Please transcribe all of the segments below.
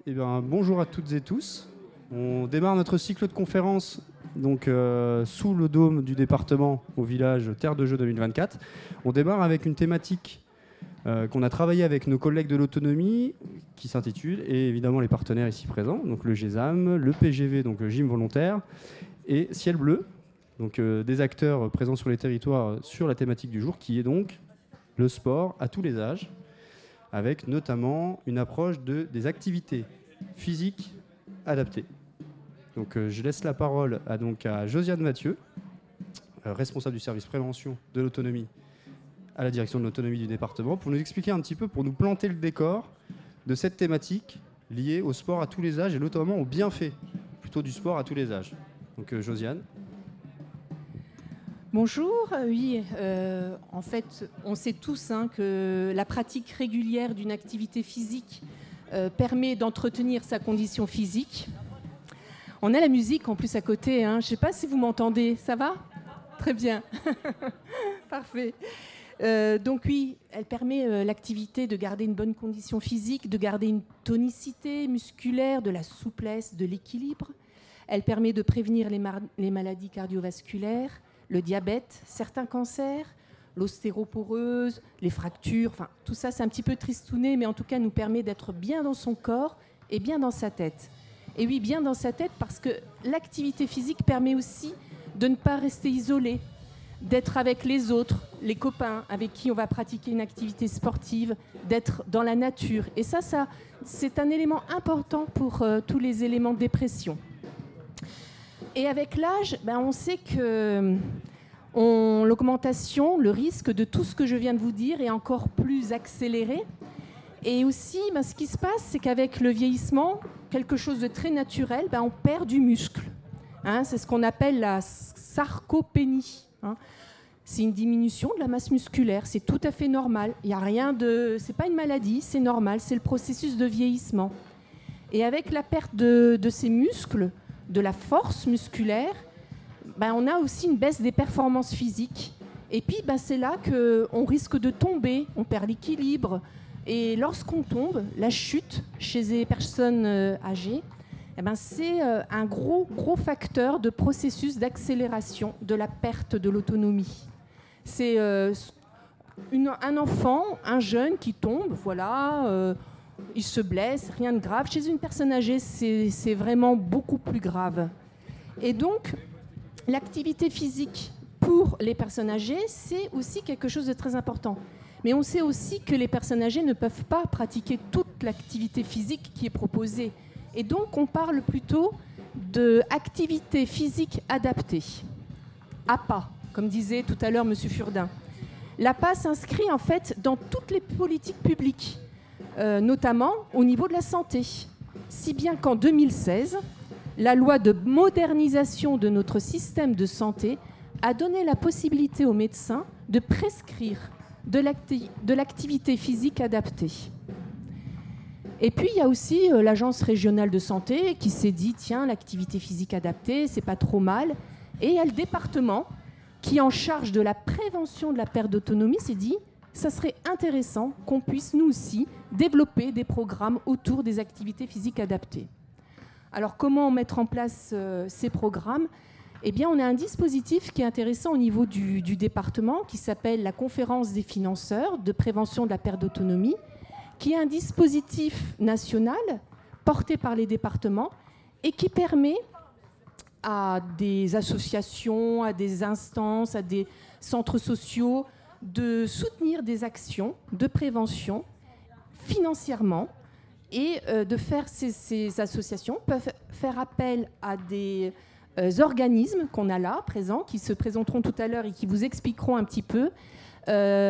Eh bien, bonjour à toutes et tous. On démarre notre cycle de conférences donc, sous le dôme du département au village Terre de Jeux 2024. On démarre avec une thématique qu'on a travaillée avec nos collègues de l'autonomie qui s'intitule, et évidemment les partenaires ici présents, donc le GESAM, le PGV, donc le gym volontaire, et Ciel Bleu, donc des acteurs présents sur les territoires sur la thématique du jour, qui est donc le sport à tous les âges, avec notamment une approche des activités physiques adaptées. Donc, je laisse la parole à Josiane Mathieu, responsable du service prévention de l'autonomie à la direction de l'autonomie du département, pour nous expliquer un petit peu, pour nous planter le décor de cette thématique liée au sport à tous les âges et notamment aux bienfaits plutôt du sport à tous les âges. Donc, Josiane. Bonjour, oui, en fait, on sait tous que la pratique régulière d'une activité physique permet d'entretenir sa condition physique. On a la musique en plus à côté, je ne sais pas si vous m'entendez, ça va ? Très bien, parfait. Donc oui, elle permet l'activité de garder une bonne condition physique, de garder une tonicité musculaire, de la souplesse, de l'équilibre. Elle permet de prévenir les maladies cardiovasculaires, le diabète, certains cancers, l'ostéoporose, les fractures, enfin tout ça c'est un petit peu tristouné, mais en tout cas nous permet d'être bien dans son corps et bien dans sa tête. Et oui, bien dans sa tête parce que l'activité physique permet aussi de ne pas rester isolé, d'être avec les autres, les copains avec qui on va pratiquer une activité sportive, d'être dans la nature. Et ça c'est un élément important pour tous les éléments de dépression. Et avec l'âge, on sait que l'augmentation, le risque de tout ce que je viens de vous dire est encore plus accéléré. Et aussi, ce qui se passe, c'est qu'avec le vieillissement, quelque chose de très naturel, on perd du muscle. C'est ce qu'on appelle la sarcopénie. C'est une diminution de la masse musculaire. C'est tout à fait normal. Il y a rien de, c'est pas une maladie, c'est normal. C'est le processus de vieillissement. Et avec la perte de ces muscles, de la force musculaire, on a aussi une baisse des performances physiques. Et puis, c'est là qu'on risque de tomber, on perd l'équilibre. Et lorsqu'on tombe, la chute chez les personnes âgées, c'est un gros facteur de processus d'accélération de la perte de l'autonomie. C'est un enfant, un jeune qui tombe, voilà, il se blesse, rien de grave. Chez une personne âgée, c'est vraiment beaucoup plus grave. Et donc, l'activité physique pour les personnes âgées, c'est aussi quelque chose de très important. Mais on sait aussi que les personnes âgées ne peuvent pas pratiquer toute l'activité physique qui est proposée. Et donc, on parle plutôt d'activité physique adaptée. APA, comme disait tout à l'heure M. Furdin. L'APA s'inscrit en fait dans toutes les politiques publiques, notamment au niveau de la santé. Si bien qu'en 2016, la loi de modernisation de notre système de santé a donné la possibilité aux médecins de prescrire de l'activité physique adaptée. Et puis, il y a aussi l'Agence régionale de santé qui s'est dit, tiens, l'activité physique adaptée, c'est pas trop mal. Et il y a le département qui est en charge de la prévention de la perte d'autonomie s'est dit, ça serait intéressant qu'on puisse, nous aussi, développer des programmes autour des activités physiques adaptées. Alors, comment mettre en place ces programmes ? Eh bien, on a un dispositif qui est intéressant au niveau du département qui s'appelle la Conférence des financeurs de prévention de la perte d'autonomie, qui est un dispositif national porté par les départements et qui permet à des associations, à des instances, à des centres sociaux de soutenir des actions de prévention financièrement et de faire ces associations peuvent faire appel à des organismes qu'on a là, présents, qui se présenteront tout à l'heure et qui vous expliqueront un petit peu,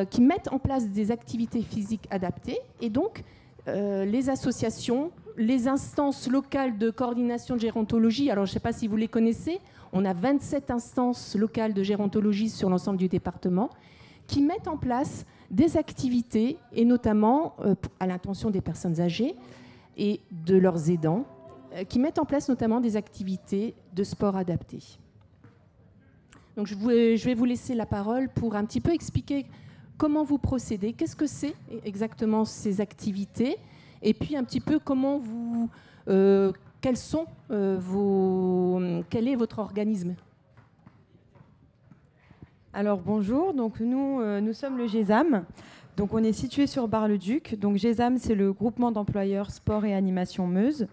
qui mettent en place des activités physiques adaptées. Et donc, les associations, les instances locales de coordination de gérontologie, alors je ne sais pas si vous les connaissez, on a 27 instances locales de gérontologie sur l'ensemble du département, qui mettent en place des activités, et notamment à l'intention des personnes âgées et de leurs aidants, qui mettent en place notamment des activités de sport adapté. Donc je vais vous laisser la parole pour un petit peu expliquer comment vous procédez, qu'est-ce que c'est exactement ces activités, et puis un petit peu comment vous, quel est votre organisme. Alors bonjour, donc nous sommes le GESAM. Donc on est situé sur Bar-le-Duc. Donc GESAM, c'est le groupement d'employeurs sport et animation Meuse.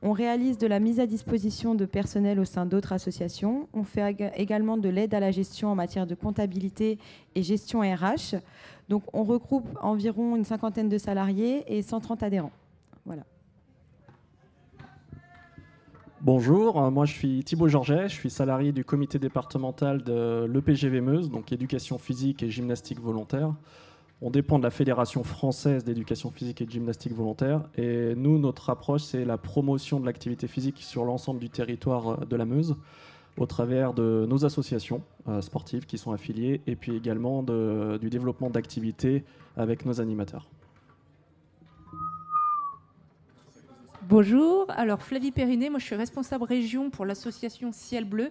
On réalise de la mise à disposition de personnel au sein d'autres associations. On fait également de l'aide à la gestion en matière de comptabilité et gestion RH. Donc on regroupe environ une 50aine de salariés et 130 adhérents. Voilà. Bonjour, moi je suis Thibaut Georget, je suis salarié du comité départemental de l'EPGV Meuse, donc éducation physique et gymnastique volontaire. On dépend de la Fédération française d'éducation physique et de gymnastique volontaire. Et nous, notre approche, c'est la promotion de l'activité physique sur l'ensemble du territoire de la Meuse, au travers de nos associations sportives qui sont affiliées, et puis également du développement d'activités avec nos animateurs. Bonjour, alors Flavie Périnet, moi je suis responsable région pour l'association Ciel Bleu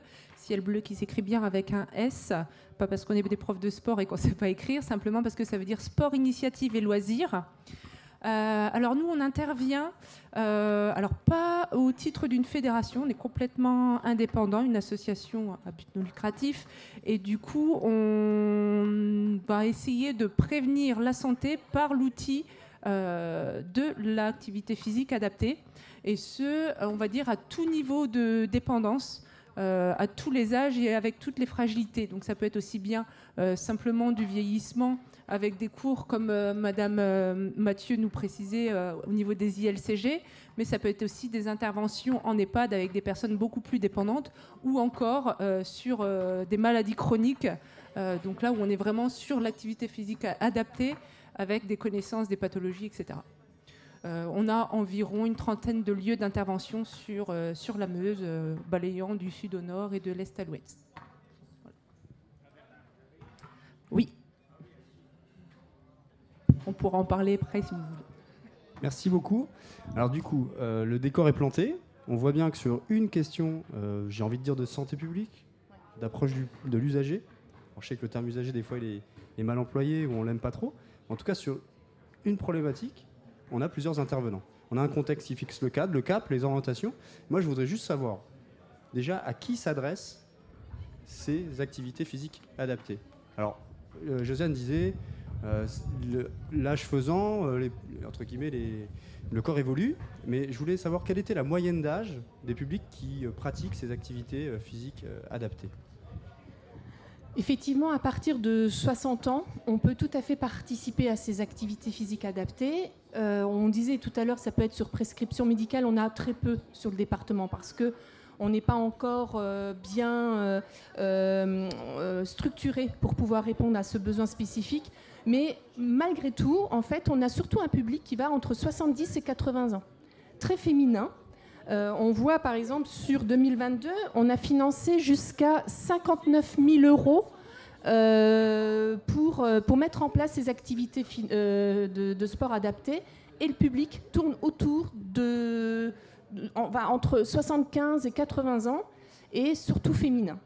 qui s'écrit bien avec un S, pas parce qu'on est des profs de sport et qu'on ne sait pas écrire, simplement parce que ça veut dire sport, initiative et loisirs. Alors nous on intervient, alors pas au titre d'une fédération, on est complètement indépendant, une association à but non lucratif, et du coup on va essayer de prévenir la santé par l'outil de l'activité physique adaptée, et ce, on va dire, à tout niveau de dépendance, à tous les âges et avec toutes les fragilités. Donc ça peut être aussi bien simplement du vieillissement, avec des cours comme Madame Mathieu nous précisait au niveau des ILCG, mais ça peut être aussi des interventions en EHPAD avec des personnes beaucoup plus dépendantes, ou encore sur des maladies chroniques, donc là où on est vraiment sur l'activité physique adaptée, avec des connaissances des pathologies, etc. On a environ une 30aine de lieux d'intervention sur la Meuse, balayant du sud au nord et de l'est à l'ouest. Voilà. Oui. On pourra en parler après si vous voulez. Merci beaucoup. Alors du coup, le décor est planté. On voit bien que sur une question, j'ai envie de dire de santé publique, d'approche de l'usager. Je sais que le terme usager, des fois, il est mal employé ou on l'aime pas trop. En tout cas, sur une problématique, on a plusieurs intervenants. On a un contexte qui fixe le cadre, le cap, les orientations. Moi, je voudrais juste savoir, déjà, à qui s'adressent ces activités physiques adaptées. Alors, Josiane disait, l'âge faisant, entre guillemets, le corps évolue, mais je voulais savoir quelle était la moyenne d'âge des publics qui pratiquent ces activités physiques adaptées. Effectivement, à partir de 60 ans, on peut tout à fait participer à ces activités physiques adaptées. On disait tout à l'heure, ça peut être sur prescription médicale. On a très peu sur le département parce qu'on n'est pas encore bien structuré pour pouvoir répondre à ce besoin spécifique. Mais malgré tout, en fait, on a surtout un public qui va entre 70 et 80 ans, très féminin. On voit par exemple sur 2022, on a financé jusqu'à 59 000 euros pour mettre en place ces activités de sport adaptées, et le public tourne autour entre 75 et 80 ans, et surtout féminin,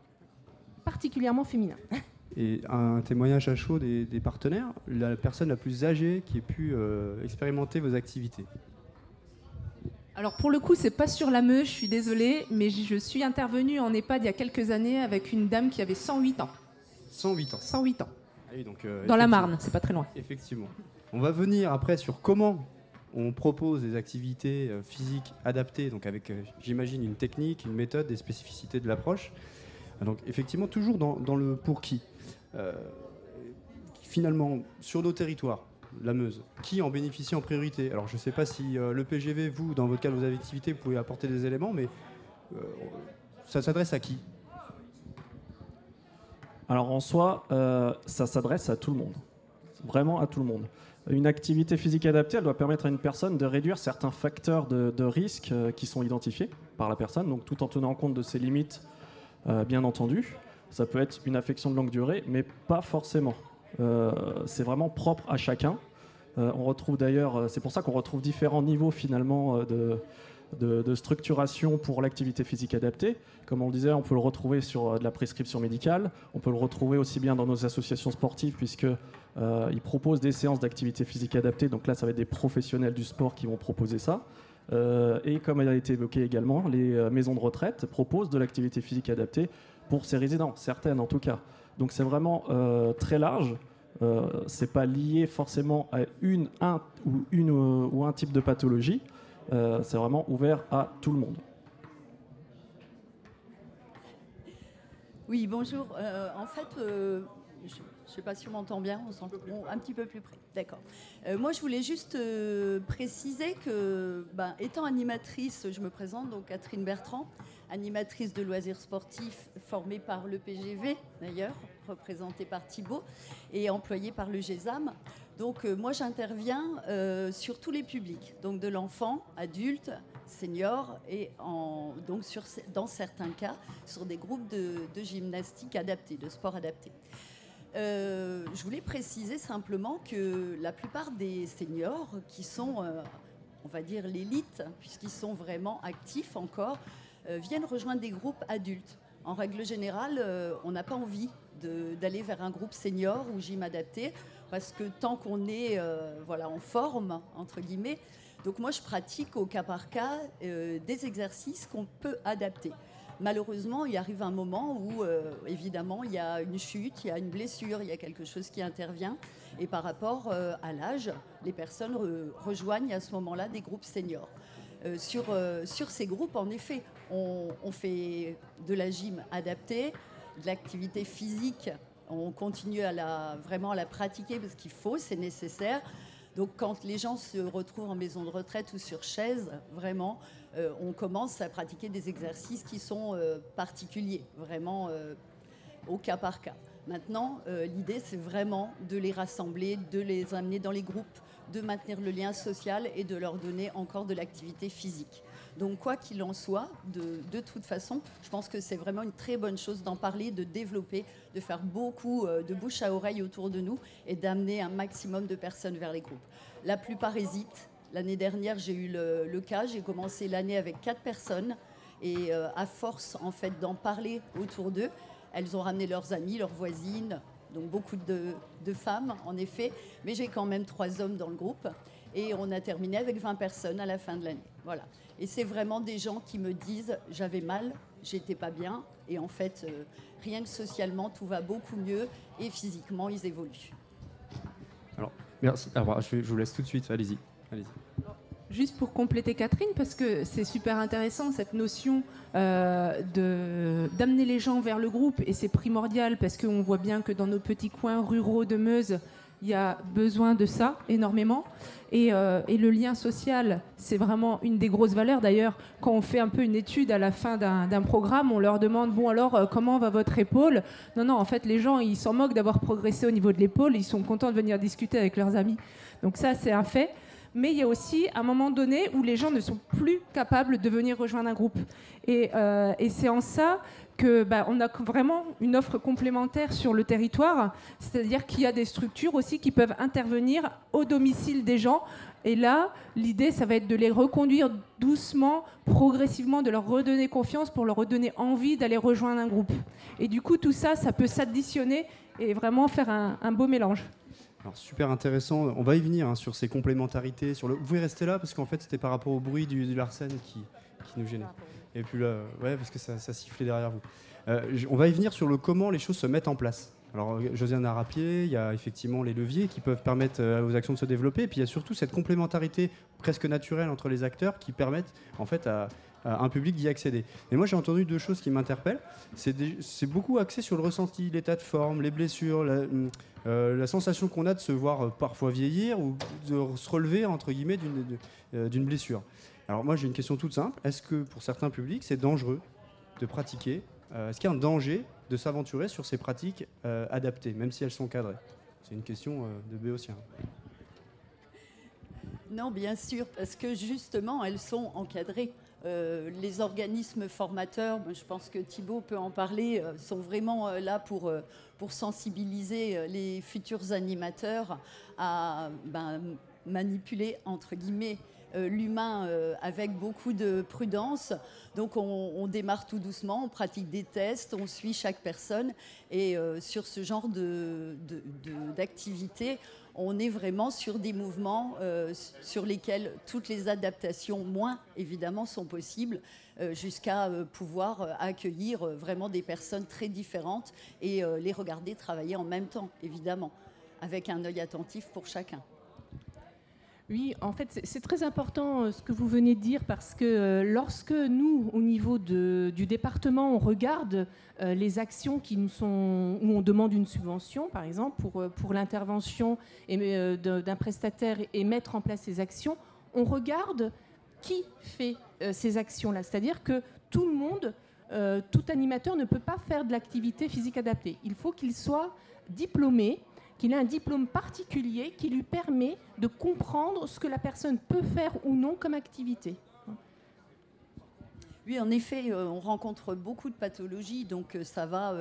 particulièrement féminin. Et un témoignage à chaud des partenaires, la personne la plus âgée qui ait pu expérimenter vos activités. Alors pour le coup, c'est pas sur la Meuse, je suis désolée, mais je suis intervenue en EHPAD il y a quelques années avec une dame qui avait 108 ans. 108 ans. 108 ans. Ah oui, donc, dans la Marne, c'est pas très loin. Effectivement. On va venir après sur comment on propose des activités physiques adaptées, donc avec, j'imagine, une technique, une méthode, des spécificités de l'approche. Donc effectivement, toujours dans le pour qui. Finalement, sur nos territoires, la Meuse, qui en bénéficie en priorité? Alors je ne sais pas si le PGV, vous, dans votre cadre de vos activités, vous pouvez apporter des éléments, mais ça s'adresse à qui? Alors en soi, ça s'adresse à tout le monde, vraiment à tout le monde. Une activité physique adaptée, elle doit permettre à une personne de réduire certains facteurs de risque qui sont identifiés par la personne, donc tout en tenant compte de ses limites, bien entendu. Ça peut être une affection de longue durée, mais pas forcément. C'est vraiment propre à chacun. On retrouve d'ailleurs, c'est pour ça qu'on retrouve différents niveaux finalement de structuration pour l'activité physique adaptée. Comme on le disait, on peut le retrouver sur de la prescription médicale, on peut le retrouver aussi bien dans nos associations sportives, puisqu'ils proposent des séances d'activité physique adaptée, donc là ça va être des professionnels du sport qui vont proposer ça. Et comme il a été évoqué également, les maisons de retraite proposent de l'activité physique adaptée pour ses résidents, certaines en tout cas. Donc c'est vraiment très large. C'est pas lié forcément à un type de pathologie. C'est vraiment ouvert à tout le monde. Oui, bonjour. En fait, je ne sais pas si on m'entend bien, on s'entend un petit peu plus près. D'accord. Moi, je voulais juste préciser que, étant animatrice, je me présente, donc Catherine Bertrand, animatrice de loisirs sportifs formée par le PGV, d'ailleurs, représentée par Thibaut, et employée par le GESAM. Donc, moi, j'interviens sur tous les publics, donc de l'enfant, adulte, senior, et donc dans certains cas, sur des groupes de gymnastique adaptés, de sport adapté. Je voulais préciser simplement que la plupart des seniors qui sont, on va dire, l'élite, puisqu'ils sont vraiment actifs encore, viennent rejoindre des groupes adultes. En règle générale, on n'a pas envie d'aller vers un groupe senior ou gym adapté, parce que tant qu'on est en forme, entre guillemets, donc moi je pratique au cas par cas des exercices qu'on peut adapter. Malheureusement, il arrive un moment où, évidemment, il y a une chute, il y a une blessure, il y a quelque chose qui intervient. Et par rapport à l'âge, les personnes rejoignent à ce moment-là des groupes seniors. Sur ces groupes, en effet, on fait de la gym adaptée, de l'activité physique. On continue vraiment à la pratiquer parce qu'il faut, c'est nécessaire. Donc quand les gens se retrouvent en maison de retraite ou sur chaise, vraiment, on commence à pratiquer des exercices qui sont particuliers, vraiment au cas par cas. Maintenant, l'idée, c'est vraiment de les rassembler, de les amener dans les groupes, de maintenir le lien social et de leur donner encore de l'activité physique. Donc quoi qu'il en soit, de toute façon, je pense que c'est vraiment une très bonne chose d'en parler, de développer, de faire beaucoup de bouche à oreille autour de nous et d'amener un maximum de personnes vers les groupes. La plupart hésitent. L'année dernière, j'ai eu le cas, j'ai commencé l'année avec 4 personnes et à force en fait d'en parler autour d'eux, elles ont ramené leurs amis, leurs voisines, donc beaucoup de femmes en effet, mais j'ai quand même 3 hommes dans le groupe et on a terminé avec 20 personnes à la fin de l'année. Voilà. Et c'est vraiment des gens qui me disent « j'avais mal, j'étais pas bien » et en fait, rien que socialement, tout va beaucoup mieux et physiquement, ils évoluent. Alors, merci. Alors, je vous laisse tout de suite, allez-y. Juste pour compléter Catherine, parce que c'est super intéressant cette notion d'amener les gens vers le groupe, et c'est primordial parce qu'on voit bien que dans nos petits coins ruraux de Meuse, il y a besoin de ça énormément. Et le lien social, c'est vraiment une des grosses valeurs. D'ailleurs, quand on fait un peu une étude à la fin d'un programme, on leur demande « Bon alors, comment va votre épaule ?» Non, en fait, les gens, ils s'en moquent d'avoir progressé au niveau de l'épaule. Ils sont contents de venir discuter avec leurs amis. Donc ça, c'est un fait. Mais il y a aussi un moment donné où les gens ne sont plus capables de venir rejoindre un groupe. Et c'est en ça qu'on a vraiment une offre complémentaire sur le territoire, c'est-à-dire qu'il y a des structures aussi qui peuvent intervenir au domicile des gens. Et là, l'idée, ça va être de les reconduire doucement, progressivement, de leur redonner confiance pour leur redonner envie d'aller rejoindre un groupe. Et du coup, tout ça, ça peut s'additionner et vraiment faire un beau mélange. Alors, super intéressant. On va y venir sur ces complémentarités. Vous pouvez rester là parce qu'en fait, c'était par rapport au bruit du Larsen qui nous gênait. Et puis là, ouais, parce que ça sifflait derrière vous. On va y venir sur le comment les choses se mettent en place. Alors, Josiane a rappelé, il y a effectivement les leviers qui peuvent permettre aux actions de se développer. Et puis, il y a surtout cette complémentarité presque naturelle entre les acteurs qui permettent en fait à un public d'y accéder. Et moi, j'ai entendu 2 choses qui m'interpellent. C'est beaucoup axé sur le ressenti, l'état de forme, les blessures, la sensation qu'on a de se voir parfois vieillir ou de se relever, entre guillemets, d'une blessure. Alors moi, j'ai une question toute simple. Est-ce que pour certains publics, c'est dangereux de pratiquer Est-ce qu'il y a un danger de s'aventurer sur ces pratiques adaptées, même si elles sont cadrées? C'est une question de béotien. Non, bien sûr, parce que justement, elles sont encadrées. Les organismes formateurs, je pense que Thibaut peut en parler, sont vraiment là pour sensibiliser les futurs animateurs à manipuler, entre guillemets, l'humain avec beaucoup de prudence. Donc on démarre tout doucement, on pratique des tests, on suit chaque personne. Et sur ce genre d'activité, on est vraiment sur des mouvements sur lesquels toutes les adaptations, moins évidemment, sont possibles, jusqu'à pouvoir accueillir vraiment des personnes très différentes et les regarder travailler en même temps, évidemment, avec un œil attentif pour chacun. Oui, en fait, c'est très important ce que vous venez de dire, parce que lorsque nous, au niveau du département, on regarde les actions qui nous sont, où on demande une subvention, par exemple, pour l'intervention d'un prestataire et mettre en place ces actions, on regarde qui fait ces actions-là. C'est-à-dire que tout le monde, tout animateur ne peut pas faire de l'activité physique adaptée. Il faut qu'il soit diplômé, qu'il ait un diplôme particulier qui lui permet de comprendre ce que la personne peut faire ou non comme activité. Oui, en effet, on rencontre beaucoup de pathologies, donc ça va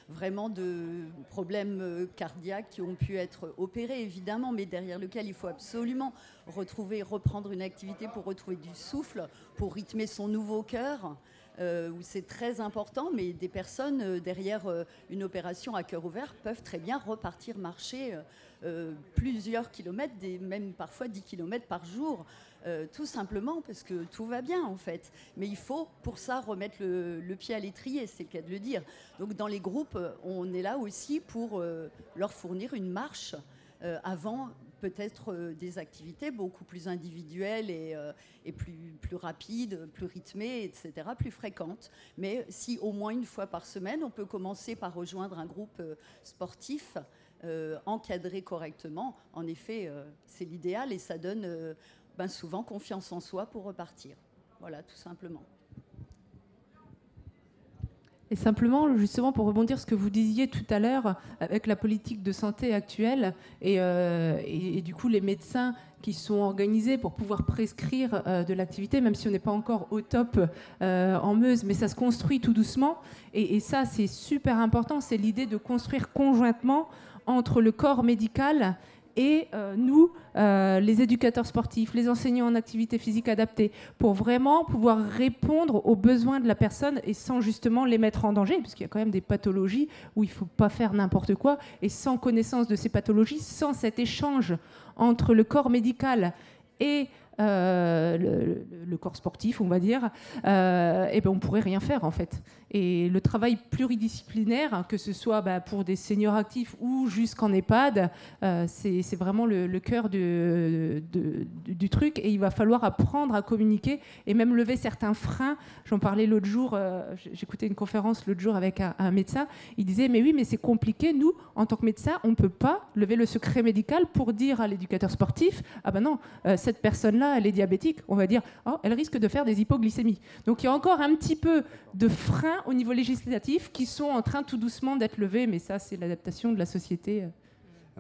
vraiment de problèmes cardiaques qui ont pu être opérés, évidemment, mais derrière lequel il faut absolument reprendre une activité pour retrouver du souffle, pour rythmer son nouveau cœur. Où c'est très important, mais des personnes derrière une opération à cœur ouvert peuvent très bien repartir marcher plusieurs kilomètres, même parfois 10 kilomètres par jour, tout simplement parce que tout va bien en fait. Mais il faut pour ça remettre le pied à l'étrier, c'est le cas de le dire. Donc dans les groupes, on est là aussi pour leur fournir une marche avant peut-être des activités beaucoup plus individuelles et plus rapides, plus rythmées, etc., plus fréquentes. Mais si au moins une fois par semaine, on peut commencer par rejoindre un groupe sportif encadré correctement, en effet, c'est l'idéal et ça donne souvent confiance en soi pour repartir. Voilà, tout simplement. Et simplement, justement, pour rebondir sur ce que vous disiez tout à l'heure, avec la politique de santé actuelle et du coup les médecins qui sont organisés pour pouvoir prescrire de l'activité, même si on n'est pas encore au top en Meuse, mais ça se construit tout doucement. Et ça, c'est super important, c'est l'idée de construire conjointement entre le corps médical et nous, les éducateurs sportifs, les enseignants en activité physique adaptée, pour vraiment pouvoir répondre aux besoins de la personne et sans justement les mettre en danger, parce qu'il y a quand même des pathologies où il ne faut pas faire n'importe quoi, et sans connaissance de ces pathologies, sans cet échange entre le corps médical et le corps sportif, on va dire, et ben on pourrait rien faire en fait. Et le travail pluridisciplinaire, que ce soit pour des seniors actifs ou jusqu'en EHPAD, c'est vraiment le cœur du truc. Et il va falloir apprendre à communiquer et même lever certains freins. J'en parlais l'autre jour, j'écoutais une conférence l'autre jour avec un médecin. Il disait mais oui, mais c'est compliqué. Nous, en tant que médecin, on ne peut pas lever le secret médical pour dire à l'éducateur sportif ah ben non, cette personne-là, elle est diabétique. On va dire oh, elle risque de faire des hypoglycémies. Donc il y a encore un petit peu de freins au niveau législatif qui sont en train tout doucement d'être levés, mais ça c'est l'adaptation de la société.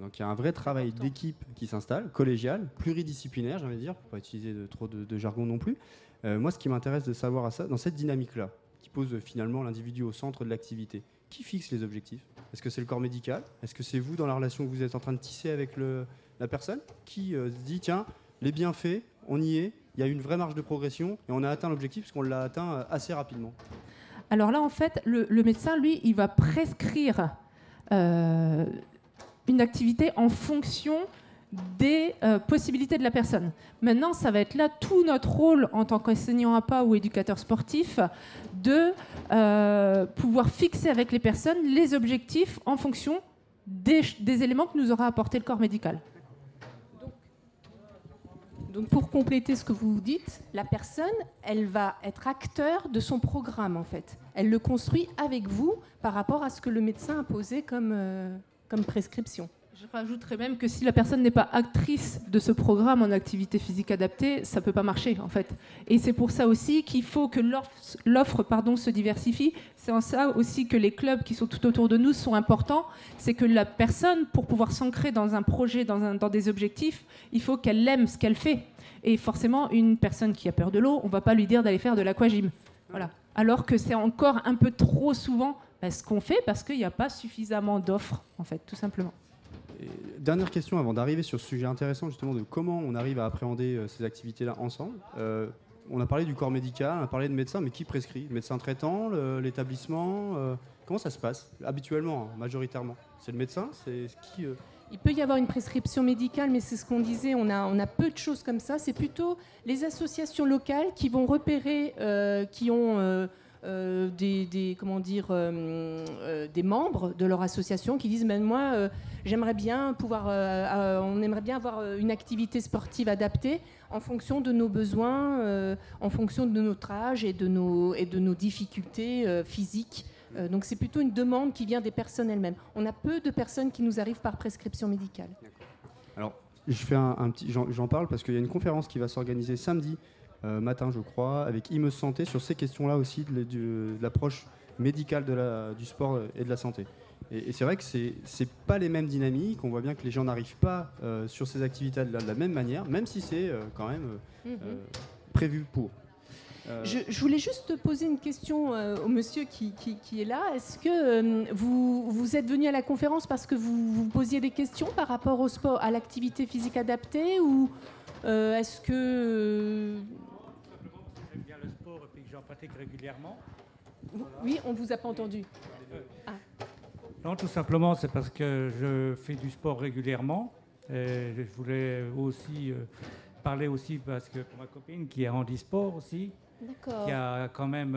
Donc il y a un vrai travail d'équipe qui s'installe, collégial, pluridisciplinaire, j'ai envie de dire, pour ne pas utiliser trop de jargon non plus. Moi, ce qui m'intéresse de savoir à ça, dans cette dynamique-là, qui pose finalement l'individu au centre de l'activité, qui fixe les objectifs? Est-ce que c'est le corps médical? Est-ce que c'est vous, dans la relation que vous êtes en train de tisser avec la personne, qui se dit, tiens, les bienfaits, on y est, il y a une vraie marge de progression, et on a atteint l'objectif, parce qu'on l'a atteint assez rapidement? Alors là, en fait, le médecin, lui, il va prescrire une activité en fonction des possibilités de la personne. Maintenant, ça va être là tout notre rôle en tant qu'enseignant APA ou éducateur sportif de pouvoir fixer avec les personnes les objectifs en fonction des éléments que nous aura apporté le corps médical. Donc pour compléter ce que vous dites, la personne, elle va être acteur de son programme en fait. Elle le construit avec vous par rapport à ce que le médecin a posé comme prescription. Je rajouterais même que si la personne n'est pas actrice de ce programme en activité physique adaptée, ça ne peut pas marcher en fait. Et c'est pour ça aussi qu'il faut que l'offre se diversifie. C'est en ça aussi que les clubs qui sont tout autour de nous sont importants. C'est que la personne, pour pouvoir s'ancrer dans un projet, dans des objectifs, il faut qu'elle aime ce qu'elle fait. Et forcément, une personne qui a peur de l'eau, on ne va pas lui dire d'aller faire de l'aquagym. Voilà. Alors que c'est encore un peu trop souvent ce qu'on fait parce qu'il n'y a pas suffisamment d'offres, en fait, tout simplement. Et dernière question avant d'arriver sur ce sujet intéressant justement de comment on arrive à appréhender ces activités-là ensemble. On a parlé du corps médical, on a parlé de médecins, mais qui prescrit? Le médecin traitant, l'établissement comment ça se passe habituellement, hein, majoritairement? C'est le médecin? C'est qui Il peut y avoir une prescription médicale, mais c'est ce qu'on disait, on a peu de choses comme ça. C'est plutôt les associations locales qui vont repérer, qui ont des membres de leur association qui disent moi j'aimerais bien pouvoir on aimerait bien avoir une activité sportive adaptée en fonction de nos besoins, en fonction de notre âge et de nos difficultés physiques. Donc c'est plutôt une demande qui vient des personnes elles-mêmes. On a peu de personnes qui nous arrivent par prescription médicale. Alors je fais j'en parle parce qu'il y a une conférence qui va s'organiser samedi matin, je crois, avec Imeuse Santé sur ces questions-là aussi, de l'approche médicale du sport et de la santé. Et c'est vrai que c'est pas les mêmes dynamiques. On voit bien que les gens n'arrivent pas sur ces activités-là de la même manière, même si c'est quand même prévu pour. Je voulais juste poser une question au monsieur qui est là. Est-ce que vous êtes venu à la conférence parce que vous posiez des questions par rapport au sport, à l'activité physique adaptée, ou est-ce que... J'aime bien le sport et puis que j'en pratique régulièrement. Oui, on ne vous a pas entendu. Non, tout simplement, c'est parce que je fais du sport régulièrement. Et je voulais aussi parler aussi parce que pour ma copine qui est handisport aussi, qui a quand même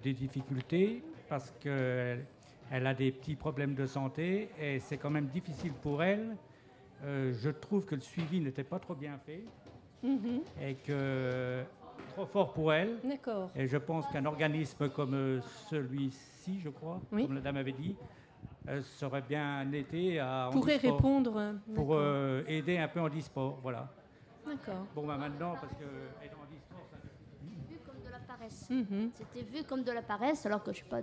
des difficultés parce qu'elle a des petits problèmes de santé et c'est quand même difficile pour elle. Je trouve que le suivi n'était pas trop bien fait et que trop fort pour elle. D'accord. Et je pense qu'un organisme comme celui-ci, je crois, comme la dame avait dit, serait bien été à pourrait répondre pour aider un peu handisport, voilà. D'accord. Bon, maintenant, parce que être handisport, ça... Vu comme de la paresse. C'était vu comme de la paresse, alors que je suis pas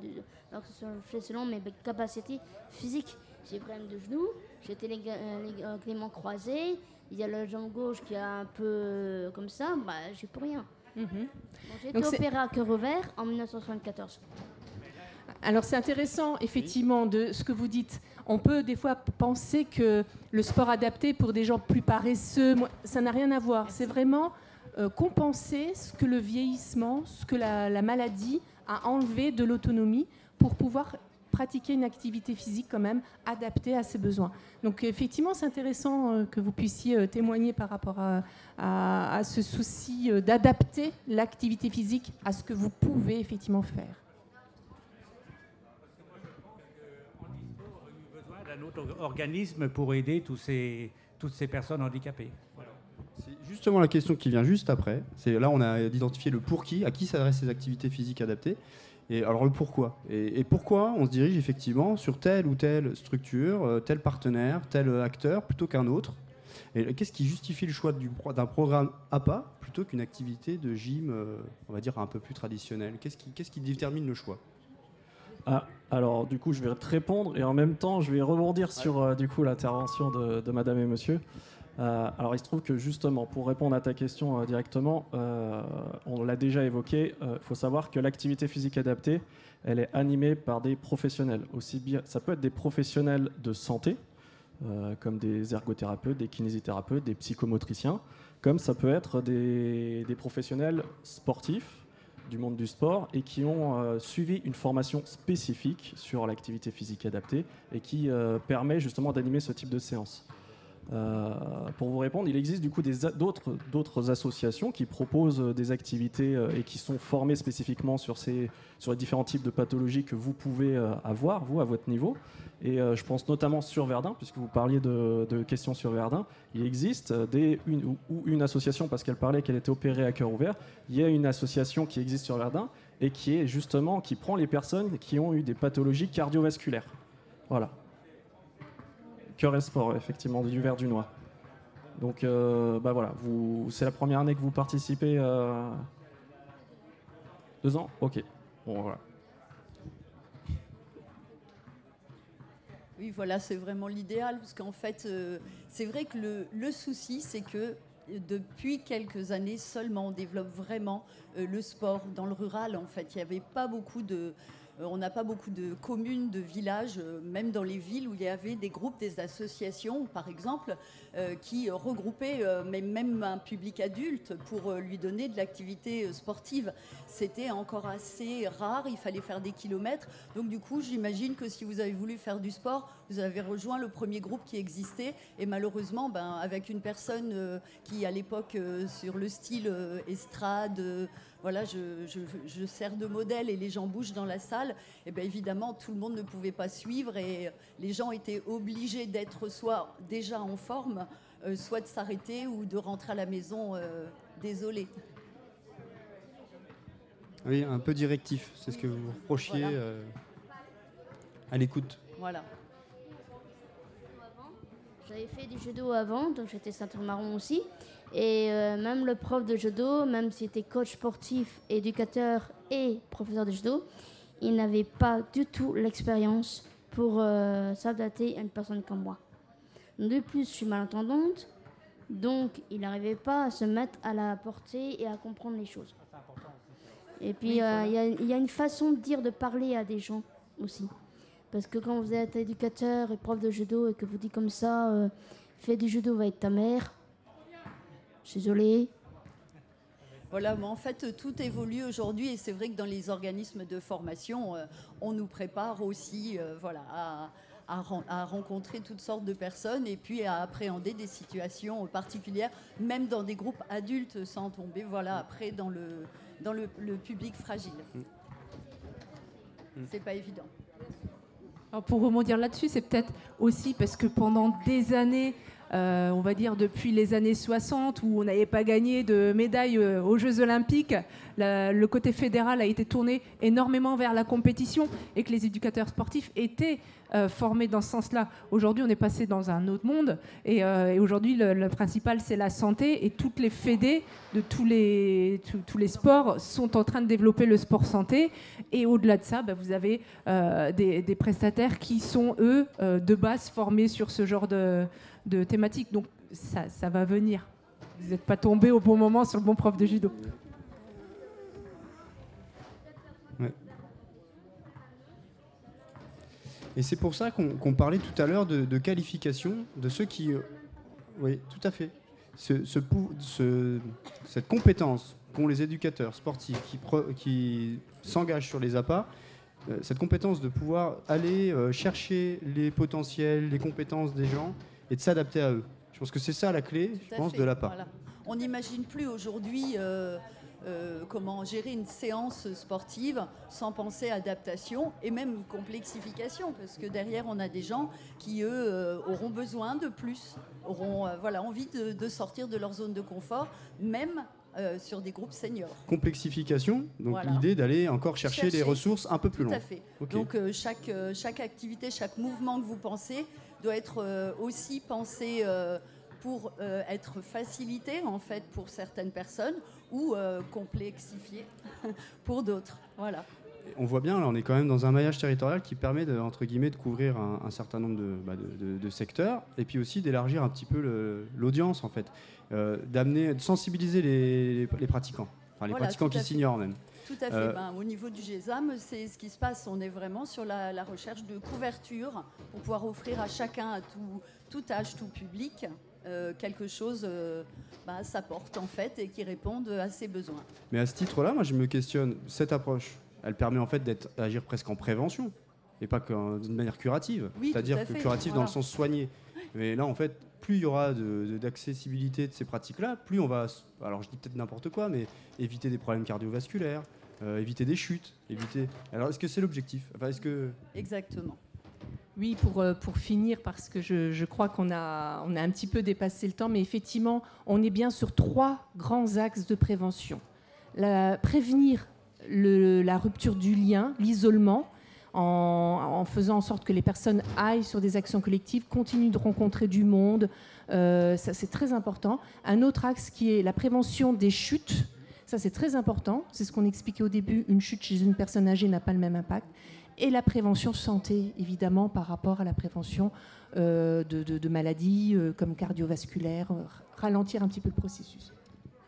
alors que c'est selon mes capacités physiques. J'ai des problèmes de genoux, j'ai les ligaments croisés, il y a la jambe gauche qui est un peu comme ça, bah j'ai plus rien. Donc, j'ai été opérée à cœur ouvert en 1974. Alors c'est intéressant effectivement de ce que vous dites. On peut des fois penser que le sport adapté pour des gens plus paresseux, ça n'a rien à voir. C'est vraiment compenser ce que le vieillissement, ce que la maladie a enlevé de l'autonomie pour pouvoir pratiquer une activité physique quand même adaptée à ses besoins. Donc effectivement, c'est intéressant que vous puissiez témoigner par rapport à ce souci d'adapter l'activité physique à ce que vous pouvez effectivement faire. D'un autre organisme pour aider toutes ces personnes handicapées. Voilà. C'est justement la question qui vient juste après. Là, on a identifié le pour qui, à qui s'adressent ces activités physiques adaptées. Et alors le pourquoi. Et pourquoi on se dirige effectivement sur telle ou telle structure, tel partenaire, tel acteur, plutôt qu'un autre. Et qu'est-ce qui justifie le choix d'un programme APA plutôt qu'une activité de gym, on va dire, un peu plus traditionnelle? Qu'est-ce qui détermine le choix? Alors du coup je vais te répondre et en même temps je vais rebondir sur du coup l'intervention de madame et monsieur. Alors il se trouve que justement pour répondre à ta question directement, on l'a déjà évoqué, il faut savoir que l'activité physique adaptée elle est animée par des professionnels. Aussi bien, ça peut être des professionnels de santé comme des ergothérapeutes, des kinésithérapeutes, des psychomotriciens, comme ça peut être des professionnels sportifs du monde du sport et qui ont suivi une formation spécifique sur l'activité physique adaptée et qui permet justement d'animer ce type de séance. Pour vous répondre, il existe du coup d'autres associations qui proposent des activités et qui sont formées spécifiquement sur les différents types de pathologies que vous pouvez avoir, vous, à votre niveau. Et je pense notamment sur Verdun, puisque vous parliez de questions sur Verdun. Il existe une association, parce qu'elle parlait qu'elle était opérée à cœur ouvert. Il y a une association qui existe sur Verdun et qui prend les personnes qui ont eu des pathologies cardiovasculaires. Voilà. Cœur et sport, effectivement, du Verdunois. Donc, voilà, c'est la première année que vous participez. 2 ans ? Ok. Bon, voilà. Oui, voilà, c'est vraiment l'idéal, parce qu'en fait, c'est vrai que le souci, c'est que depuis quelques années seulement, on développe vraiment le sport dans le rural. En fait, il n'y avait pas beaucoup de On n'a pas beaucoup de communes, de villages, même dans les villes où il y avait des groupes, des associations, par exemple, qui regroupaient même un public adulte pour lui donner de l'activité sportive. C'était encore assez rare, il fallait faire des kilomètres. Donc du coup, j'imagine que si vous avez voulu faire du sport, vous avez rejoint le premier groupe qui existait. Et malheureusement, avec une personne qui, à l'époque, sur le style estrade, voilà, je sers de modèle et les gens bougent dans la salle, et bien évidemment, tout le monde ne pouvait pas suivre et les gens étaient obligés d'être soit déjà en forme, soit de s'arrêter ou de rentrer à la maison désolés. Oui, un peu directif, c'est ce que vous reprochiez voilà. À l'écoute. Voilà. J'avais fait du judo avant, donc j'étais ceinture marron aussi. Et même le prof de judo, même s'il était coach sportif, éducateur et professeur de judo, il n'avait pas du tout l'expérience pour s'adapter à une personne comme moi. De plus, je suis malentendante, donc il n'arrivait pas à se mettre à la portée et à comprendre les choses. Et puis, il y a une façon de dire, de parler à des gens aussi. Parce que quand vous êtes éducateur et prof de judo et que vous dites comme ça, fais du judo, va être ta mère. Je suis désolée. Voilà, mais en fait, tout évolue aujourd'hui et c'est vrai que dans les organismes de formation, on nous prépare aussi à rencontrer toutes sortes de personnes et puis à appréhender des situations particulières, même dans des groupes adultes, sans tomber après dans le public fragile. C'est pas évident. Alors pour rebondir là-dessus, c'est peut-être aussi parce que pendant des années, on va dire depuis les années 60, où on n'avait pas gagné de médaille aux Jeux Olympiques, le côté fédéral a été tourné énormément vers la compétition et que les éducateurs sportifs étaient formés dans ce sens-là. Aujourd'hui, on est passé dans un autre monde et aujourd'hui, le principal, c'est la santé et toutes les fédés de tous les sports sont en train de développer le sport santé. Et au-delà de ça, vous avez des prestataires qui sont, eux, de base formés sur ce genre de thématique. Donc, ça va venir. Vous n'êtes pas tombé au bon moment sur le bon prof de judo. Ouais. Et c'est pour ça qu'on parlait tout à l'heure de qualification, de ceux qui... oui, tout à fait. Cette compétence qu'ont les éducateurs sportifs qui s'engagent sur les APA, cette compétence de pouvoir aller chercher les potentiels, les compétences des gens et de s'adapter à eux. Je pense que c'est ça la clé, de l'APA. Voilà. On n'imagine plus aujourd'hui comment gérer une séance sportive sans penser à adaptation et même complexification, parce que derrière on a des gens qui eux auront besoin de plus, auront envie de sortir de leur zone de confort, même sur des groupes seniors. Complexification, donc l'idée d'aller encore chercher des ressources un peu plus longues. Tout à fait. Okay. Donc chaque activité, chaque mouvement que vous pensez doit être aussi pensé pour être facilité en fait pour certaines personnes ou complexifié pour d'autres. Voilà. On voit bien, là, on est quand même dans un maillage territorial qui permet entre guillemets de couvrir un certain nombre de secteurs et puis aussi d'élargir un petit peu l'audience en fait, de sensibiliser les pratiquants, enfin les pratiquants qui s'ignorent même. Tout à fait. Au niveau du GESAM, c'est ce qui se passe. On est vraiment sur la recherche de couverture pour pouvoir offrir à chacun, à tout âge, tout public, quelque chose ça porte en fait et qui réponde à ses besoins. Mais à ce titre-là, moi je me questionne, cette approche, elle permet en fait d'agir presque en prévention et pas d'une manière curative. Oui, c'est-à-dire que curative dans le sens soigné. Mais là en fait, plus il y aura d'accessibilité de ces pratiques-là, plus on va, alors je dis peut-être n'importe quoi, mais éviter des problèmes cardiovasculaires, éviter des chutes, Alors est-ce que c'est l'objectif ? Exactement. Oui, pour finir, parce que je crois qu'on a un petit peu dépassé le temps, mais effectivement, on est bien sur 3 grands axes de prévention. Prévenir la rupture du lien, l'isolement, en faisant en sorte que les personnes aillent sur des actions collectives, continuent de rencontrer du monde. Ça, c'est très important. Un autre axe qui est la prévention des chutes. Ça, c'est très important. C'est ce qu'on expliquait au début. Une chute chez une personne âgée n'a pas le même impact. Et la prévention santé, évidemment, par rapport à la prévention de maladies comme cardiovasculaires, ralentir un petit peu le processus.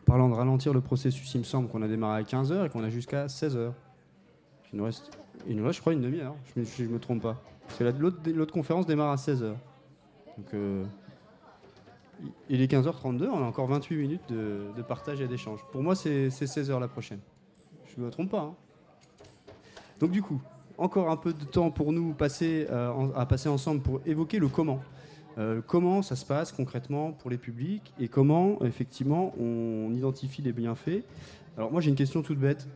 Parlant de ralentir le processus, il me semble qu'on a démarré à 15h et qu'on a jusqu'à 16h. Il nous reste Moi, je crois une demi-heure, je me trompe pas. Parce que l'autre conférence démarre à 16h. Donc, il est 15h32, on a encore 28 minutes de partage et d'échange. Pour moi, c'est 16h la prochaine. Je me trompe pas. Hein. Donc du coup, encore un peu de temps pour nous à passer ensemble pour évoquer le comment. Comment ça se passe concrètement pour les publics et comment, effectivement, on identifie les bienfaits. Alors moi, j'ai une question toute bête.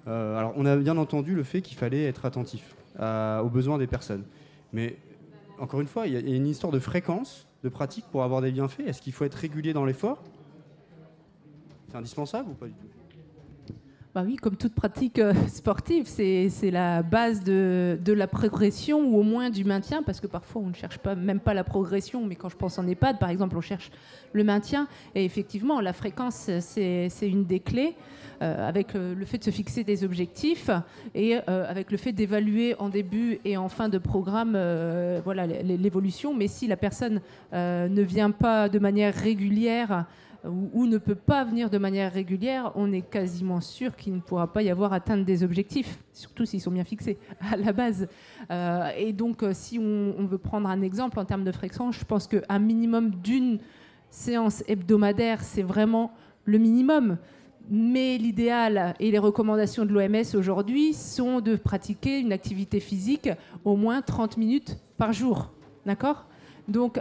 Alors, on a bien entendu le fait qu'il fallait être attentif aux besoins des personnes. Mais, encore une fois, il y a une histoire de fréquence, de pratique pour avoir des bienfaits. Est-ce qu'il faut être régulier dans l'effort? C'est indispensable ou pas du tout? Bah oui, comme toute pratique sportive, c'est la base de la progression ou au moins du maintien, parce que parfois on ne cherche même pas la progression, mais quand je pense en EHPAD, par exemple, on cherche le maintien. Et effectivement, la fréquence, c'est une des clés, avec le fait de se fixer des objectifs et avec le fait d'évaluer en début et en fin de programme l'évolution. Mais si la personne ne vient pas de manière régulière, ou ne peut pas venir de manière régulière, on est quasiment sûr qu'il ne pourra pas y avoir atteinte des objectifs, surtout s'ils sont bien fixés à la base. Et donc, si on veut prendre un exemple en termes de fréquence, je pense qu'un minimum d'une séance hebdomadaire, c'est vraiment le minimum. Mais l'idéal et les recommandations de l'OMS aujourd'hui sont de pratiquer une activité physique au moins 30 minutes par jour. D'accord ? Donc,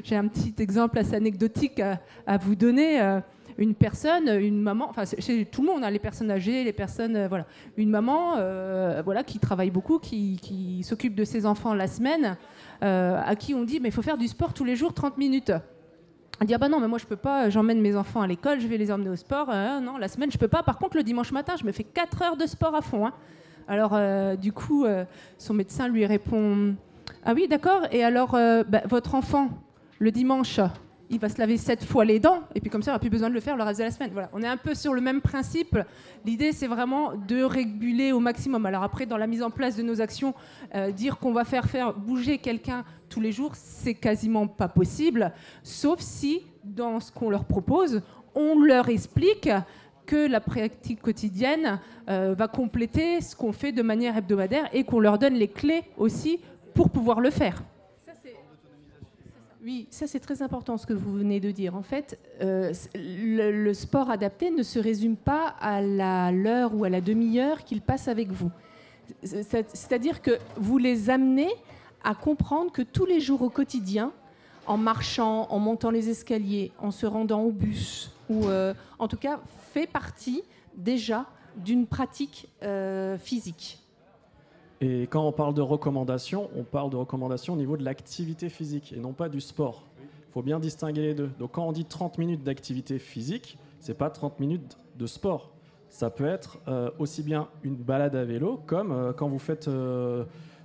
j'ai un petit exemple assez anecdotique à vous donner. Une personne, une maman, enfin, chez tout le monde, hein, les personnes âgées, les personnes, voilà. Une maman, qui travaille beaucoup, qui s'occupe de ses enfants la semaine, à qui on dit, mais il faut faire du sport tous les jours, 30 minutes. Elle dit, ah bah non, mais moi je peux pas, j'emmène mes enfants à l'école, je vais les emmener au sport. Non, la semaine, je peux pas. Par contre, le dimanche matin, je me fais 4 heures de sport à fond. Hein. Alors, du coup, son médecin lui répond... Ah oui, d'accord. Et alors, votre enfant, le dimanche, il va se laver 7 fois les dents, et puis comme ça, il n'aura plus besoin de le faire le reste de la semaine. Voilà. On est un peu sur le même principe. L'idée, c'est vraiment de réguler au maximum. Alors après, dans la mise en place de nos actions, dire qu'on va faire bouger quelqu'un tous les jours, c'est quasiment pas possible, sauf si, dans ce qu'on leur propose, on leur explique que la pratique quotidienne va compléter ce qu'on fait de manière hebdomadaire et qu'on leur donne les clés aussi pour pouvoir le faire. Oui, ça c'est très important ce que vous venez de dire. En fait, le sport adapté ne se résume pas à l'heure ou à la demi-heure qu'ils passent avec vous. C'est-à-dire que vous les amenez à comprendre que tous les jours au quotidien, en marchant, en montant les escaliers, en se rendant au bus, ou en tout cas fait partie déjà d'une pratique physique. Et quand on parle de recommandations, on parle de recommandations au niveau de l'activité physique et non pas du sport. Il faut bien distinguer les deux. Donc quand on dit 30 minutes d'activité physique, ce n'est pas 30 minutes de sport. Ça peut être aussi bien une balade à vélo comme quand vous faites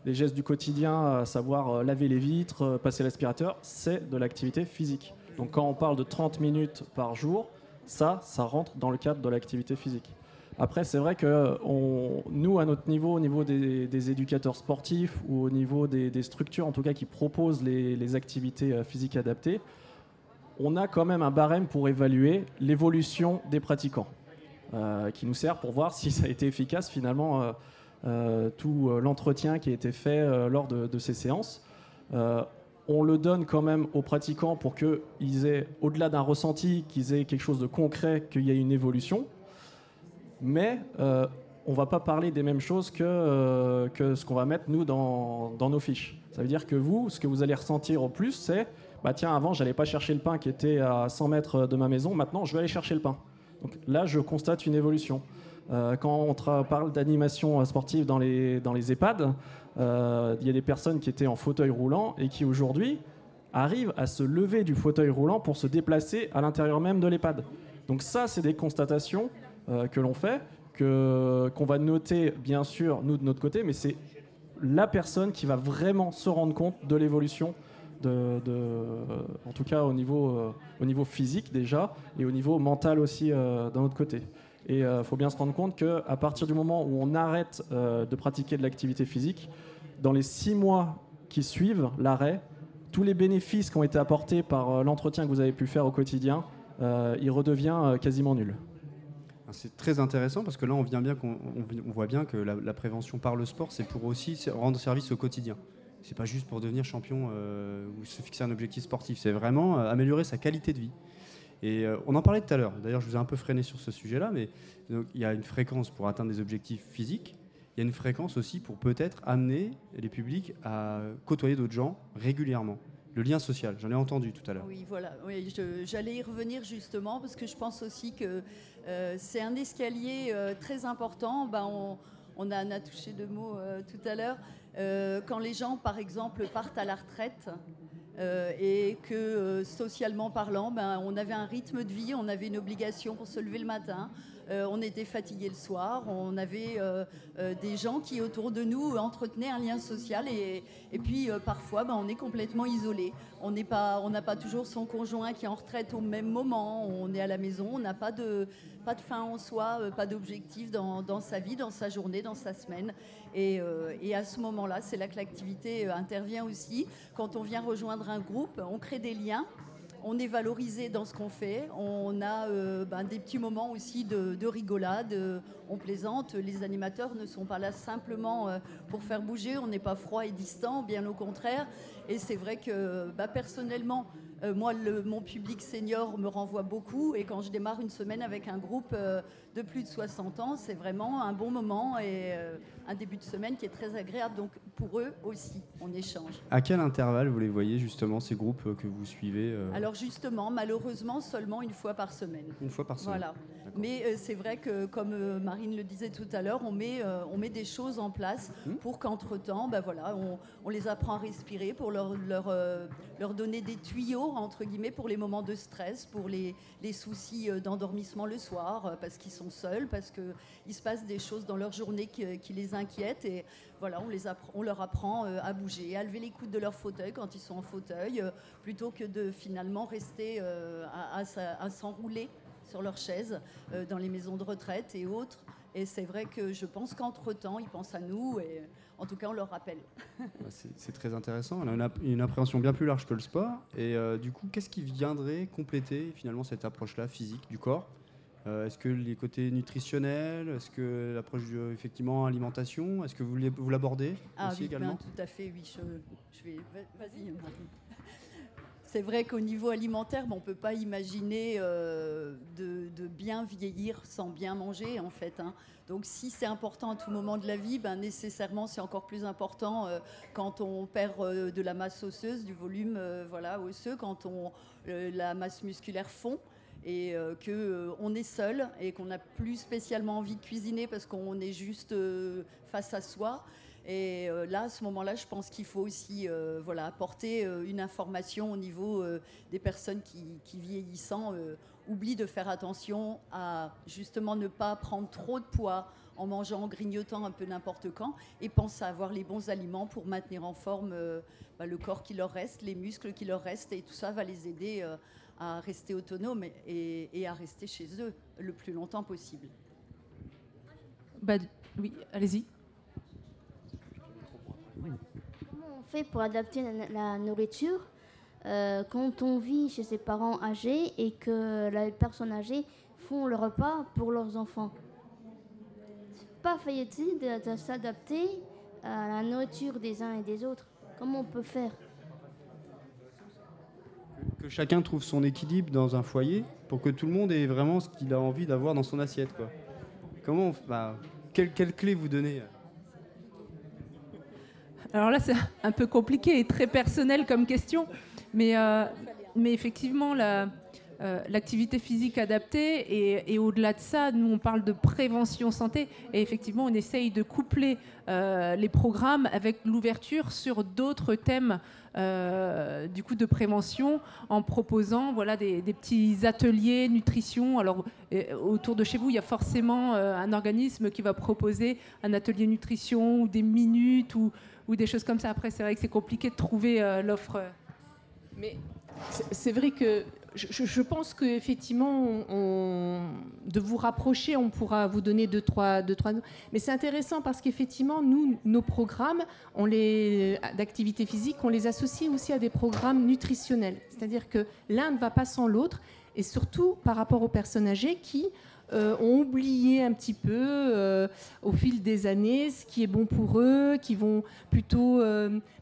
des gestes du quotidien, à savoir laver les vitres, passer l'aspirateur, c'est de l'activité physique. Donc quand on parle de 30 minutes par jour, ça rentre dans le cadre de l'activité physique. Après, c'est vrai que nous, à notre niveau, au niveau des éducateurs sportifs ou au niveau des structures, en tout cas, qui proposent les activités physiques adaptées, on a quand même un barème pour évaluer l'évolution des pratiquants, qui nous sert pour voir si ça a été efficace, finalement, tout l'entretien qui a été fait lors de ces séances. On le donne quand même aux pratiquants pour qu'ils aient, au-delà d'un ressenti, qu'ils aient quelque chose de concret, qu'il y ait une évolution. Mais on ne va pas parler des mêmes choses que ce qu'on va mettre, nous, dans nos fiches. Ça veut dire que vous, ce que vous allez ressentir au plus, c'est « Tiens, avant, je n'allais pas chercher le pain qui était à 100 mètres de ma maison. Maintenant, je vais aller chercher le pain. » Donc là, je constate une évolution. Quand on parle d'animation sportive dans les EHPAD, il y a des personnes qui étaient en fauteuil roulant et qui, aujourd'hui, arrivent à se lever du fauteuil roulant pour se déplacer à l'intérieur même de l'EHPAD. Donc ça, c'est des constatations que l'on fait, qu'on va noter bien sûr nous de notre côté, mais c'est la personne qui va vraiment se rendre compte de l'évolution, en tout cas au niveau physique déjà, et au niveau mental aussi d'un autre côté. Et il faut bien se rendre compte qu'à partir du moment où on arrête de pratiquer de l'activité physique, dans les 6 mois qui suivent l'arrêt, tous les bénéfices qui ont été apportés par l'entretien que vous avez pu faire au quotidien, il redevient quasiment nul. C'est très intéressant parce que là, on voit bien que la prévention par le sport, c'est pour aussi rendre service au quotidien. C'est pas juste pour devenir champion ou se fixer un objectif sportif. C'est vraiment améliorer sa qualité de vie. Et on en parlait tout à l'heure. D'ailleurs, je vous ai un peu freiné sur ce sujet-là, mais donc, il y a une fréquence pour atteindre des objectifs physiques. Il y a une fréquence aussi pour peut-être amener les publics à côtoyer d'autres gens régulièrement. Le lien social, j'en ai entendu tout à l'heure. Oui, voilà. Oui, j'allais y revenir justement parce que je pense aussi que c'est un escalier très important. On a touché 2 mots tout à l'heure. Quand les gens, par exemple, partent à la retraite et que socialement parlant, on avait un rythme de vie, on avait une obligation pour se lever le matin. On était fatigué le soir, on avait des gens qui autour de nous entretenaient un lien social et puis parfois on est complètement isolé. On n'a pas toujours son conjoint qui est en retraite au même moment, on est à la maison, on n'a pas de fin en soi, pas d'objectif dans sa vie, dans sa journée, dans sa semaine. Et à ce moment-là, c'est là que l'activité intervient aussi. Quand on vient rejoindre un groupe, on crée des liens. On est valorisé dans ce qu'on fait. On a des petits moments aussi de rigolade. On plaisante. Les animateurs ne sont pas là simplement pour faire bouger. On n'est pas froid et distant, bien au contraire. Et c'est vrai que personnellement, moi, mon public senior me renvoie beaucoup. Et quand je démarre une semaine avec un groupe de plus de 60 ans, c'est vraiment un bon moment et un début de semaine qui est très agréable. Donc pour eux aussi, on échange. À quel intervalle vous les voyez justement, ces groupes que vous suivez Alors justement, malheureusement, seulement une fois par semaine. Une fois par semaine. Voilà. Mais c'est vrai que, comme Marine le disait tout à l'heure, on met des choses en place pour qu'entre-temps, on les apprend à respirer, pour leur donner des tuyaux, entre guillemets, pour les moments de stress, pour les soucis d'endormissement le soir, parce qu'ils sont seuls, parce qu'il se passe des choses dans leur journée qui les inquiètent. Et voilà, on leur apprend à bouger, à lever les coudes de leur fauteuil quand ils sont en fauteuil, plutôt que de finalement rester à s'enrouler sur leur chaise dans les maisons de retraite et autres. Et c'est vrai que je pense qu'entre-temps, ils pensent à nous et en tout cas, on leur rappelle. C'est très intéressant. On a une appréhension bien plus large que le sport. Et du coup, qu'est-ce qui viendrait compléter finalement cette approche-là physique du corps ? Est-ce que les côtés nutritionnels, est-ce que l'approche effectivement alimentation, est-ce que vous l'abordez aussi également ? Tout à fait, oui. Je vais. Vas-y, Marie. C'est vrai qu'au niveau alimentaire, on ne peut pas imaginer de bien vieillir sans bien manger, en fait. Donc, si c'est important à tout moment de la vie, nécessairement, c'est encore plus important quand on perd de la masse osseuse, du volume osseux, quand la masse musculaire fond et qu'on est seul et qu'on n'a plus spécialement envie de cuisiner parce qu'on est juste face à soi. Et là, à ce moment-là, je pense qu'il faut aussi apporter une information au niveau des personnes qui vieillissant, oublient de faire attention à justement ne pas prendre trop de poids en mangeant, en grignotant un peu n'importe quand, et pensent à avoir les bons aliments pour maintenir en forme le corps qui leur reste, les muscles qui leur restent, et tout ça va les aider à rester autonomes et à rester chez eux le plus longtemps possible. Oui, allez-y. Comment on fait pour adapter la nourriture quand on vit chez ses parents âgés et que les personnes âgées font le repas pour leurs enfants? C'est pas facile de s'adapter à la nourriture des uns et des autres. Comment on peut faire? Que chacun trouve son équilibre dans un foyer pour que tout le monde ait vraiment ce qu'il a envie d'avoir dans son assiette, quoi. Comment quelle clé vous donnez? Alors là, c'est un peu compliqué et très personnel comme question, mais effectivement, l'activité physique adaptée, et au-delà de ça, nous, on parle de prévention santé, et effectivement, on essaye de coupler les programmes avec l'ouverture sur d'autres thèmes du coup de prévention, en proposant des petits ateliers nutrition. Alors, autour de chez vous, il y a forcément un organisme qui va proposer un atelier nutrition ou des minutes ou des choses comme ça. Après, c'est vrai que c'est compliqué de trouver l'offre. Mais c'est vrai que je pense qu'effectivement, de vous rapprocher, on pourra vous donner deux, trois. Mais c'est intéressant parce qu'effectivement, nous, nos programmes d'activité physique, on les associe aussi à des programmes nutritionnels. C'est-à-dire que l'un ne va pas sans l'autre, et surtout par rapport aux personnes âgées qui ont oublié un petit peu au fil des années ce qui est bon pour eux, qui vont plutôt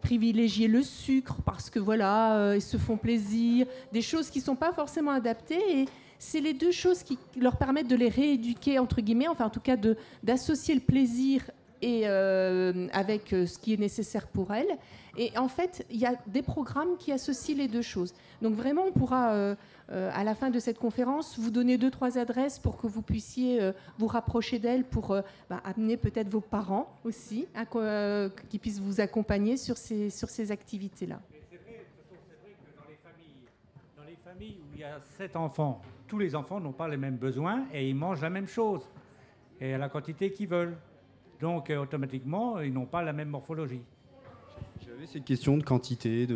privilégier le sucre parce que voilà, ils se font plaisir, des choses qui ne sont pas forcément adaptées. Et c'est les deux choses qui leur permettent de les rééduquer, entre guillemets, enfin en tout cas d'associer le plaisir et avec ce qui est nécessaire pour elles. Et en fait, il y a des programmes qui associent les deux choses. Donc vraiment, on pourra, à la fin de cette conférence, vous donner 2-3 adresses pour que vous puissiez vous rapprocher d'elles pour amener peut-être vos parents aussi, qui puissent vous accompagner sur ces activités-là. C'est vrai que dans les familles où il y a 7 enfants, tous les enfants n'ont pas les mêmes besoins et ils mangent la même chose et à la quantité qu'ils veulent. Donc automatiquement, ils n'ont pas la même morphologie. J'avais cette question de quantité,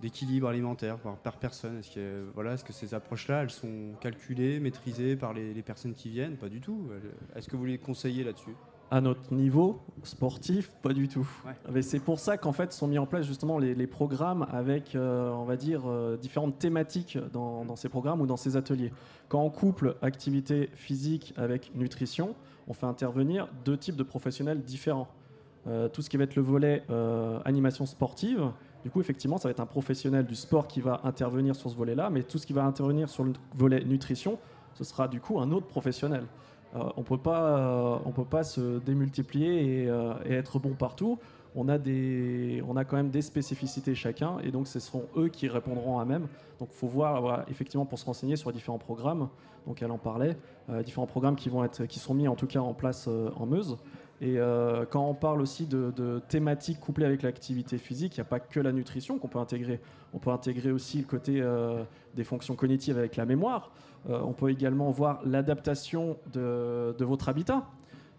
d'équilibre alimentaire par personne. Est-ce que ces approches-là, elles sont calculées, maîtrisées par les personnes qui viennent? Pas du tout. Est-ce que vous les conseillez là-dessus? À notre niveau sportif, pas du tout. Ouais. Mais c'est pour ça qu'en fait sont mis en place justement les programmes avec, on va dire, différentes thématiques dans ces programmes ou dans ces ateliers. Quand on couple activité physique avec nutrition, on fait intervenir 2 types de professionnels différents. Tout ce qui va être le volet animation sportive, du coup effectivement ça va être un professionnel du sport qui va intervenir sur ce volet-là, mais tout ce qui va intervenir sur le volet nutrition, ce sera du coup un autre professionnel. On peut pas se démultiplier et être bon partout. On a quand même des spécificités chacun, et donc ce seront eux qui répondront à même. Donc il faut voir, voilà, effectivement, pour se renseigner sur les différents programmes, donc elle en parlait, différents programmes qui sont mis en tout cas en place en Meuse. Et quand on parle aussi de thématiques couplées avec l'activité physique, il n'y a pas que la nutrition qu'on peut intégrer. On peut intégrer aussi le côté des fonctions cognitives avec la mémoire. On peut également voir l'adaptation de votre habitat.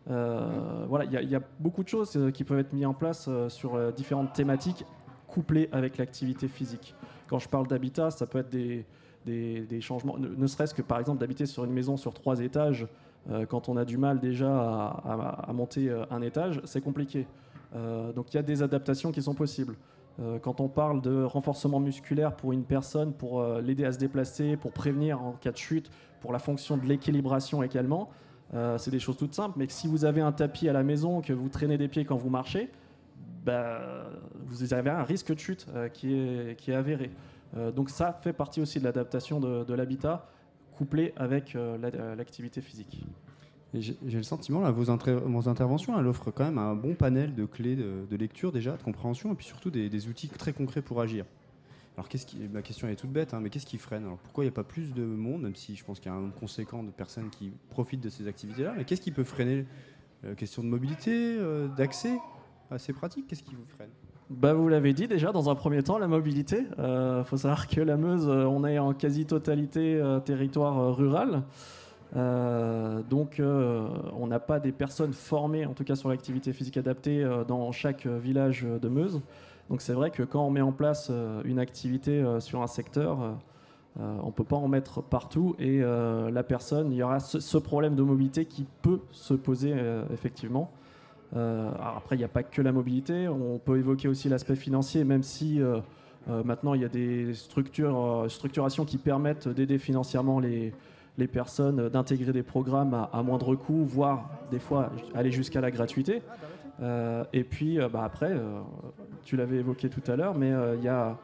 Voilà, il y a beaucoup de choses qui peuvent être mises en place sur différentes thématiques couplées avec l'activité physique. Quand je parle d'habitat, ça peut être des changements, ne serait-ce que par exemple d'habiter sur une maison sur 3 étages. Quand on a du mal déjà à monter un étage, c'est compliqué. Donc il y a des adaptations qui sont possibles. Quand on parle de renforcement musculaire pour une personne, pour l'aider à se déplacer, pour prévenir en cas de chute, pour la fonction de l'équilibration également, c'est des choses toutes simples. Mais si vous avez un tapis à la maison, que vous traînez des pieds quand vous marchez, vous avez un risque de chute qui est avéré. Donc ça fait partie aussi de l'adaptation de l'habitat, couplé avec l'activité physique. J'ai le sentiment, là, vos interventions, elles offrent quand même un bon panel de clés de lecture déjà, de compréhension, et puis surtout des outils très concrets pour agir. Alors ma question est toute bête, mais qu'est-ce qui freine? Alors pourquoi il n'y a pas plus de monde, même si je pense qu'il y a un nombre conséquent de personnes qui profitent de ces activités-là, mais qu'est-ce qui peut freiner? Question de mobilité, d'accès à ces pratiques, qu'est-ce qui vous freine? Vous l'avez dit déjà, dans un premier temps, la mobilité. Faut savoir que la Meuse, on est en quasi-totalité territoire rural. Donc on n'a pas des personnes formées, en tout cas sur l'activité physique adaptée, dans chaque village de Meuse. Donc c'est vrai que quand on met en place une activité sur un secteur, on ne peut pas en mettre partout. Et la personne, il y aura ce problème de mobilité qui peut se poser effectivement. Alors après, il n'y a pas que la mobilité, on peut évoquer aussi l'aspect financier, même si maintenant il y a des structurations qui permettent d'aider financièrement les personnes, d'intégrer des programmes à moindre coût, voire des fois aller jusqu'à la gratuité. Et puis après, tu l'avais évoqué tout à l'heure, mais il y a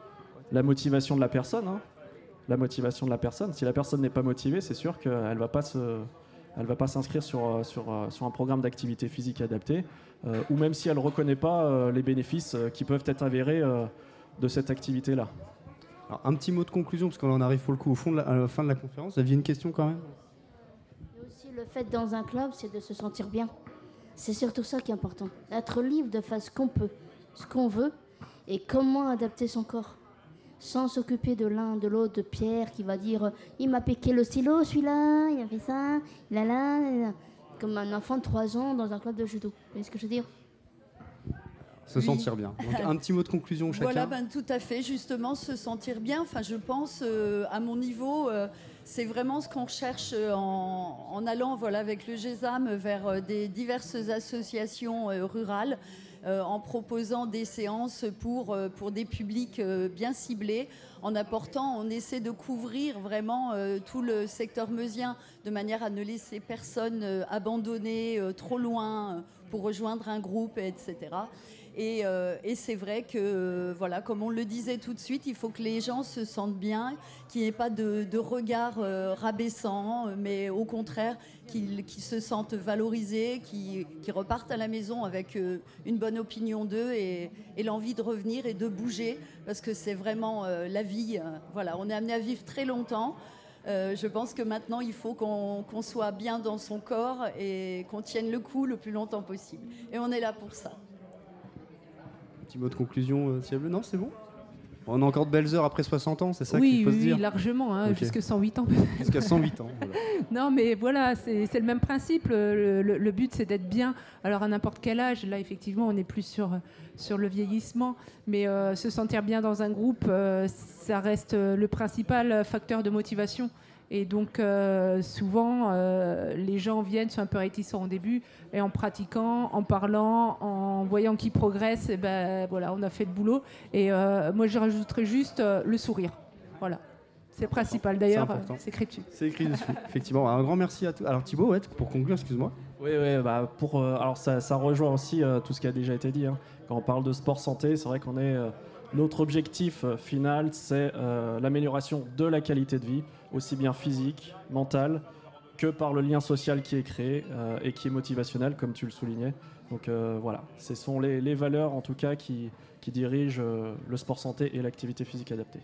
la motivation de la personne. La motivation de la personne. Si la personne n'est pas motivée, c'est sûr qu'elle ne va pas s'inscrire sur un programme d'activité physique adapté, ou même si elle ne reconnaît pas les bénéfices qui peuvent être avérés de cette activité-là. Alors, un petit mot de conclusion, parce qu'on en arrive pour le coup à la fin de la conférence. Vous aviez une question quand même? Et aussi, le fait dans un club, c'est de se sentir bien. C'est surtout ça qui est important. Être libre de faire ce qu'on peut, ce qu'on veut, et comment adapter son corps. Sans s'occuper de l'un, de l'autre, de Pierre qui va dire « il m'a piqué le stylo, celui-là, il a fait ça, il a là... » Comme un enfant de 3 ans dans un club de judo. Vous voyez ce que je veux dire? Se sentir bien. Donc, un petit mot de conclusion chacun. Voilà, tout à fait, justement, se sentir bien. Enfin, je pense, à mon niveau, c'est vraiment ce qu'on recherche en allant avec le GESAM vers des diverses associations rurales. en proposant des séances pour des publics bien ciblés. En apportant, on essaie de couvrir vraiment tout le secteur meusien de manière à ne laisser personne abandonné trop loin pour rejoindre un groupe, etc. Et c'est vrai que, voilà, comme on le disait tout de suite, il faut que les gens se sentent bien, qu'il n'y ait pas de regard rabaissant, mais au contraire, qu'ils se sentent valorisés, qu'ils repartent à la maison avec une bonne opinion d'eux et l'envie de revenir et de bouger, parce que c'est vraiment la vie. Voilà, on est amené à vivre très longtemps. Je pense que maintenant, il faut qu'on soit bien dans son corps et qu'on tienne le coup le plus longtemps possible. Et on est là pour ça. Petit mot de conclusion, Thiago? Non, c'est bon? On a encore de belles heures après 60 ans, c'est ça qu'il faut se dire? Oui, largement, hein, Okay. jusqu'à 108 ans. Jusqu'à 108 ans. Voilà. Non, mais voilà, c'est le même principe. Le but, c'est d'être bien. Alors, à n'importe quel âge, là, effectivement, on n'est plus sur le vieillissement. Mais se sentir bien dans un groupe, ça reste le principal facteur de motivation. Et donc, souvent, les gens viennent, sont un peu réticents au début. Et en pratiquant, en parlant, en voyant qu'ils progressent, et ben, voilà, on a fait le boulot. Et moi, je rajouterais juste le sourire. Voilà. C'est principal. D'ailleurs, c'est écrit dessus. C'est écrit dessus, effectivement. Un grand merci à tous. Alors, Thibaut, ouais, pour conclure, excuse-moi. Oui, bah, alors ça rejoint aussi tout ce qui a déjà été dit. Hein. Quand on parle de sport santé, c'est vrai qu'on est... notre objectif final, c'est l'amélioration de la qualité de vie, aussi bien physique, mentale, que par le lien social qui est créé et qui est motivationnel, comme tu le soulignais. Donc voilà, ce sont les valeurs en tout cas qui dirigent le sport santé et l'activité physique adaptée.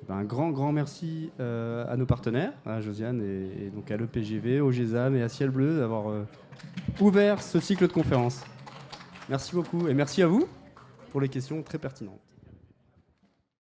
Un grand merci à nos partenaires, à Josiane et donc à l'EPGV, au GESAM et à Ciel Bleu d'avoir ouvert ce cycle de conférences. Merci beaucoup et merci à vous pour les questions très pertinentes.